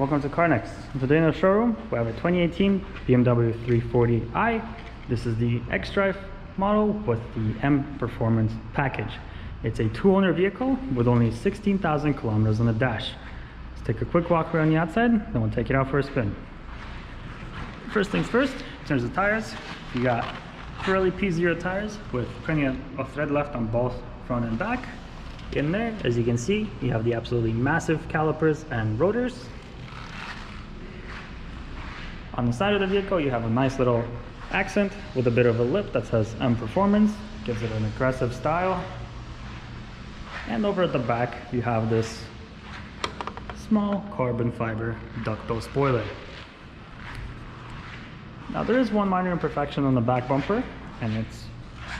welcome to Carnex. Today in the showroom we have a 2018 BMW 340i. This is the xDrive model with the M Performance package. It's a two-owner vehicle with only 16,000 kilometers on the dash. Let's take a quick walk around the outside, then we'll take it out for a spin. First things first, in terms of tires, you got Pirelli P0 tires with plenty of thread left on both front and back. In there, as you can see, you have the absolutely massive calipers and rotors. On the side of the vehicle, you have a nice little accent with a bit of a lip that says M Performance, gives it an aggressive style. And over at the back, you have this small carbon fiber ductile spoiler. Now there is one minor imperfection on the back bumper, and it's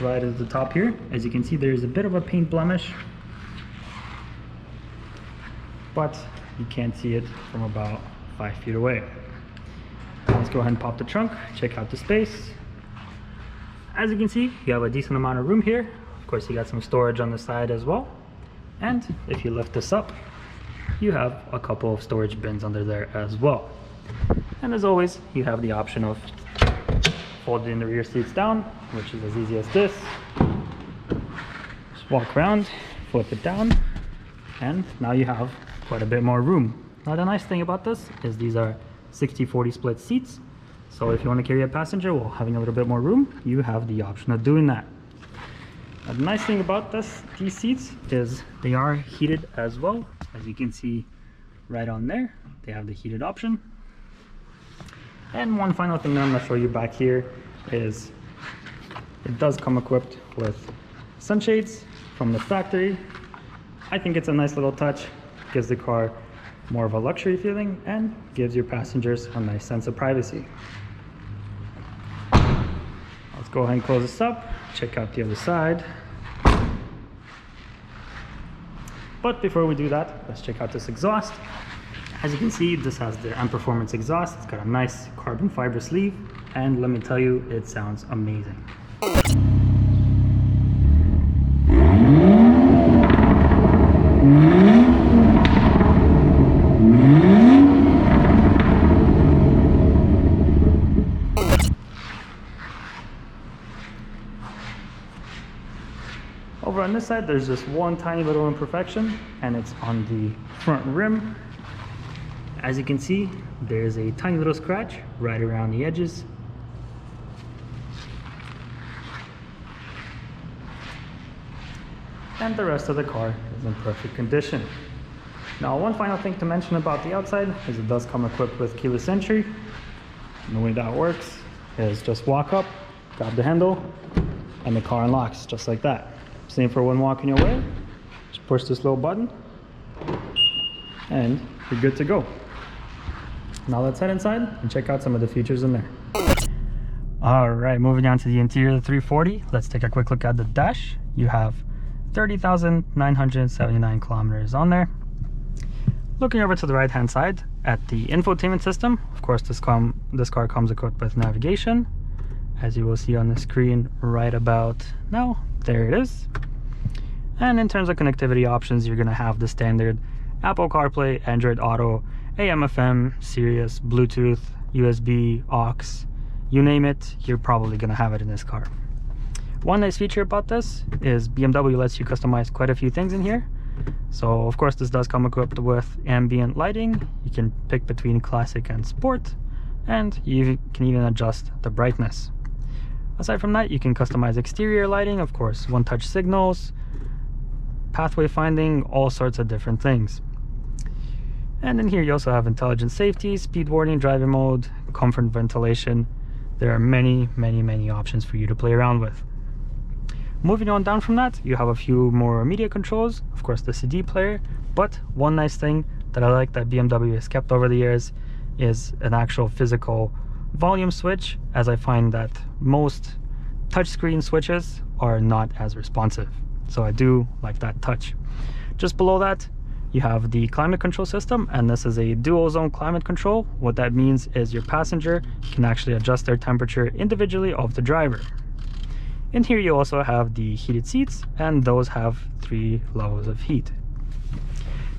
right at the top here. As you can see, there is a bit of a paint blemish, but you can't see it from about 5 feet away. Let's go ahead and pop the trunk, check out the space. As you can see, you have a decent amount of room here. Of course, you got some storage on the side as well. And if you lift this up, you have a couple of storage bins under there as well. And as always, you have the option of folding the rear seats down, which is as easy as this. Just walk around, flip it down, and now you have quite a bit more room. Now the nice thing about this is these are 60-40 split seats. So if you want to carry a passenger while having a little bit more room, you have the option of doing that. Now the nice thing about these seats is they are heated as well. As you can see right on there, they have the heated option. And one final thing that I'm going to show you back here is it does come equipped with sunshades from the factory. I think it's a nice little touch, gives the car more of a luxury feeling and gives your passengers a nice sense of privacy. Let's go ahead and close this up, check out the other side. But before we do that, let's check out this exhaust. As you can see, this has the M Performance exhaust. It's got a nice carbon fiber sleeve, and let me tell you, it sounds amazing. Over on this side, there's just one tiny little imperfection, and it's on the front rim. As you can see, there's a tiny little scratch right around the edges. And the rest of the car is in perfect condition. Now, one final thing to mention about the outside is it does come equipped with keyless entry. And the way that works is just walk up, grab the handle, and the car unlocks just like that. Same for when walking your way. Just push this little button, and you're good to go. Now let's head inside and check out some of the features in there. All right, moving down to the interior of the 340, let's take a quick look at the dash. You have 30,979 kilometers on there. Looking over to the right hand side at the infotainment system, of course this car comes equipped with navigation, as you will see on the screen right about now. There it is. And in terms of connectivity options, you're going to have the standard Apple CarPlay, Android Auto, AM, FM, Sirius, Bluetooth, USB, aux, you name it, you're probably going to have it in this car. One nice feature about this is BMW lets you customize quite a few things in here. So of course this does come equipped with ambient lighting. You can pick between classic and sport, and you can even adjust the brightness. Aside from that, you can customize exterior lighting, of course, one-touch signals, pathway finding, all sorts of different things. And in here you also have intelligent safety, speed warning, driving mode, comfort ventilation. There are many options for you to play around with. Moving on down from that, you have a few more media controls, of course the CD player, but one nice thing that I like that BMW has kept over the years is an actual physical volume switch, as I find that most touchscreen switches are not as responsive. So I do like that touch. Just below that, you have the climate control system, and this is a dual zone climate control. What that means is your passenger can actually adjust their temperature individually of the driver. In here you also have the heated seats, and those have 3 levels of heat.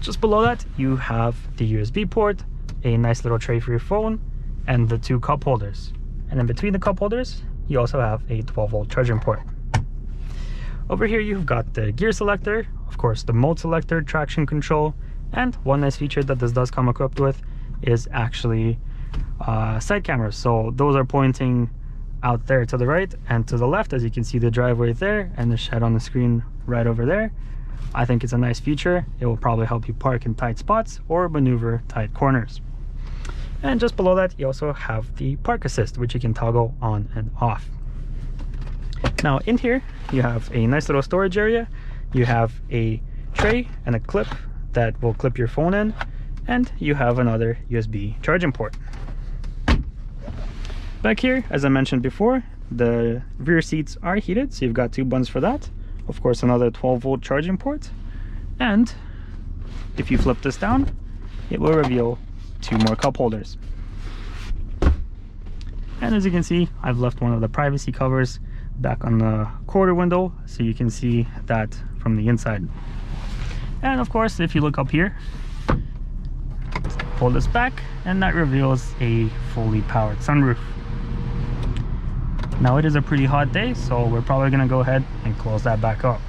Just below that, you have the USB port, a nice little tray for your phone and the 2 cup holders. And in between the cup holders, you also have a 12-volt charging port. Over here, you've got the gear selector, of course, the mode selector, traction control, and one nice feature that this does come equipped with is actually side cameras. So those are pointing out there to the right and to the left, as you can see the driveway there and the shed on the screen right over there. I think it's a nice feature. It will probably help you park in tight spots or maneuver tight corners. And just below that, you also have the park assist, which you can toggle on and off. Now in here, you have a nice little storage area. You have a tray and a clip that will clip your phone in, and you have another USB charging port. Back here, as I mentioned before, the rear seats are heated, so you've got 2 buttons for that. Of course, another 12-volt charging port. And if you flip this down, it will reveal 2 more cup holders. And as you can see, I've left one of the privacy covers back on the quarter window, so you can see that from the inside. And of course, if you look up here, pull this back, and that reveals a fully powered sunroof. Now it is a pretty hot day, so we're probably going to go ahead and close that back up.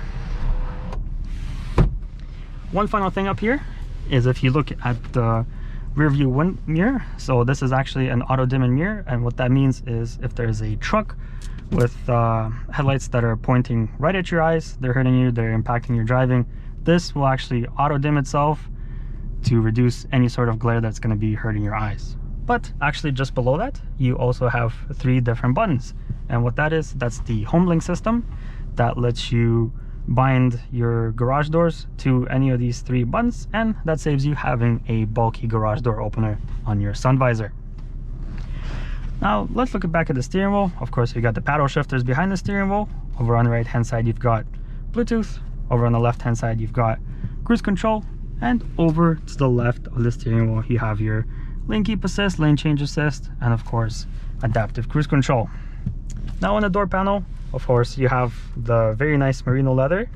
One final thing up here is if you look at the rear view mirror, so this is actually an auto dimming mirror, and what that means is if there's a truck with headlights that are pointing right at your eyes, they're hurting you, they're impacting your driving, this will actually auto dim itself to reduce any sort of glare that's going to be hurting your eyes. But actually just below that, you also have 3 different buttons. And what that is, that's the home link system that lets you bind your garage doors to any of these 3 buttons, and that saves you having a bulky garage door opener on your sun visor. Now let's look back at the steering wheel. Of course, you got the paddle shifters behind the steering wheel. Over on the right hand side, you've got Bluetooth. Over on the left hand side, you've got cruise control. And over to the left of the steering wheel, you have your lane keep assist, lane change assist, and of course, adaptive cruise control. Now on the door panel, of course, you have the very nice merino leather.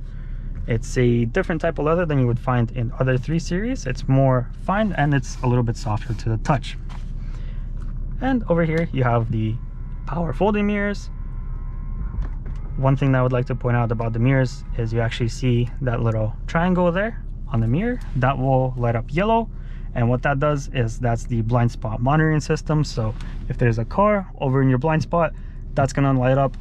It's a different type of leather than you would find in other 3 series. It's more fine and it's a little bit softer to the touch. And over here, you have the power folding mirrors. One thing that I would like to point out about the mirrors is you actually see that little triangle there on the mirror that will light up yellow, and what that does is that's the blind spot monitoring system. So if there's a car over in your blind spot, that's going to light up,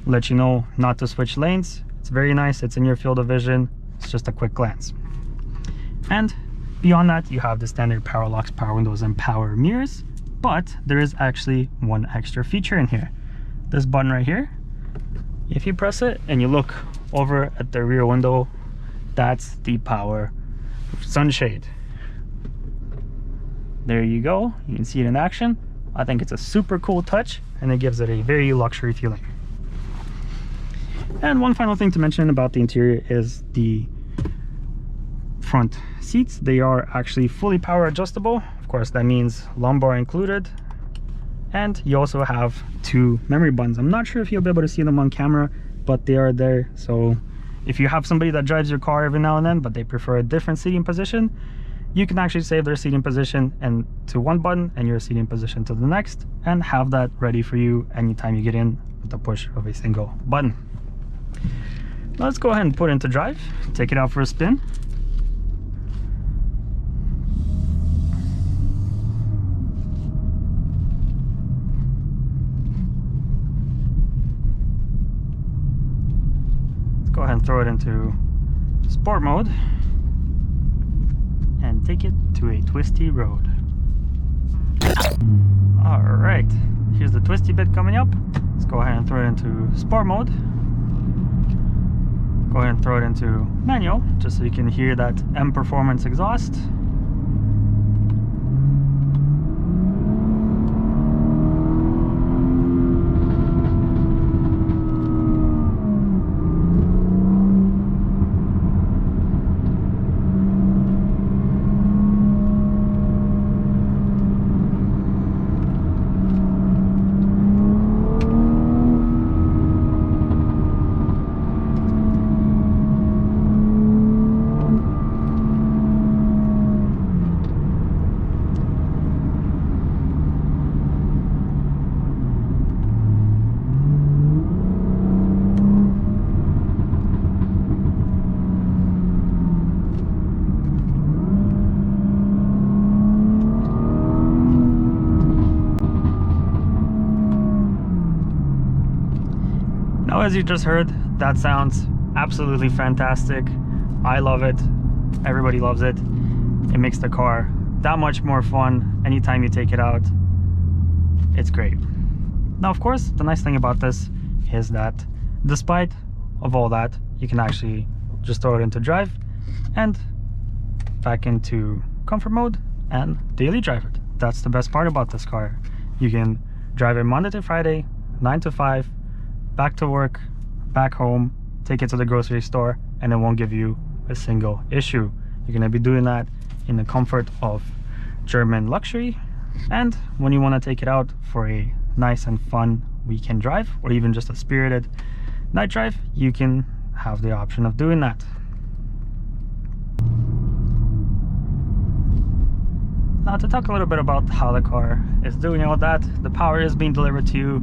let you know not to switch lanes. It's very nice, it's in your field of vision, it's just a quick glance. And beyond that, you have the standard power locks, power windows, and power mirrors, but there is actually one extra feature in here. This button right here, if you press it and you look over at the rear window, that's the power sunshade. There you go, you can see it in action. I think it's a super cool touch, and it gives it a very luxury feeling. And one final thing to mention about the interior is the front seats. They are actually fully power adjustable. Of course, that means lumbar included. And you also have 2 memory buttons. I'm not sure if you'll be able to see them on camera, but they are there. So if you have somebody that drives your car every now and then, but they prefer a different seating position, you can actually save their seating position and to one button and your seating position to the next, and have that ready for you anytime you get in with the push of a single button. Let's go ahead and put it into drive, take it out for a spin. Let's go ahead and throw it into sport mode and take it to a twisty road. All right, here's the twisty bit coming up. Let's go ahead and throw it into sport mode. Go ahead and throw it into manual, just so you can hear that M Performance exhaust. Now, as you just heard, that sounds absolutely fantastic. I love it. Everybody loves it. It makes the car that much more fun anytime you take it out. It's great. Now, of course, the nice thing about this is that despite of all that, you can actually just throw it into drive and back into comfort mode and daily drive it. That's the best part about this car. You can drive it Monday to Friday, 9 to 5, back to work, back home, take it to the grocery store, and it won't give you a single issue. You're going to be doing that in the comfort of German luxury. And when you want to take it out for a nice and fun weekend drive, or even just a spirited night drive, you can have the option of doing that. Now, to talk a little bit about how the car is doing all that, the power is being delivered to you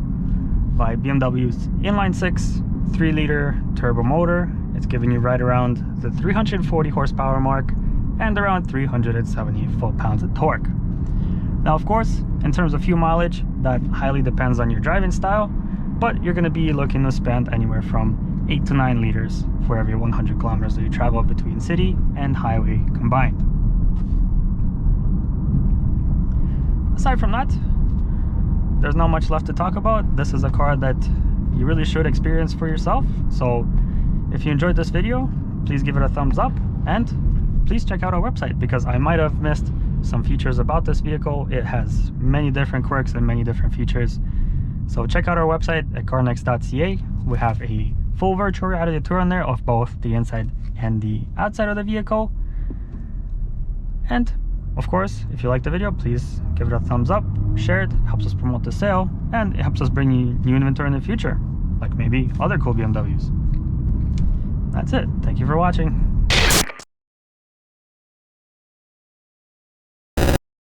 by BMW's inline-six 3-liter turbo motor. It's giving you right around the 340 horsepower mark and around 370 foot-pounds of torque. Now, of course, in terms of fuel mileage, that highly depends on your driving style, but you're going to be looking to spend anywhere from 8 to 9 liters for every 100 kilometers that you travel between city and highway combined. Aside from that, there's not much left to talk about. This is a car that you really should experience for yourself. So if you enjoyed this video, please give it a thumbs up, and please check out our website, because I might have missed some features about this vehicle. It has many different quirks and many different features. So check out our website at Carnex.ca. We have a full virtual reality tour on there of both the inside and the outside of the vehicle. And of course, if you like the video, please give it a thumbs up, share it, helps us promote the sale, and it helps us bring you new inventory in the future, like maybe other cool BMWs. That's it. Thank you for watching.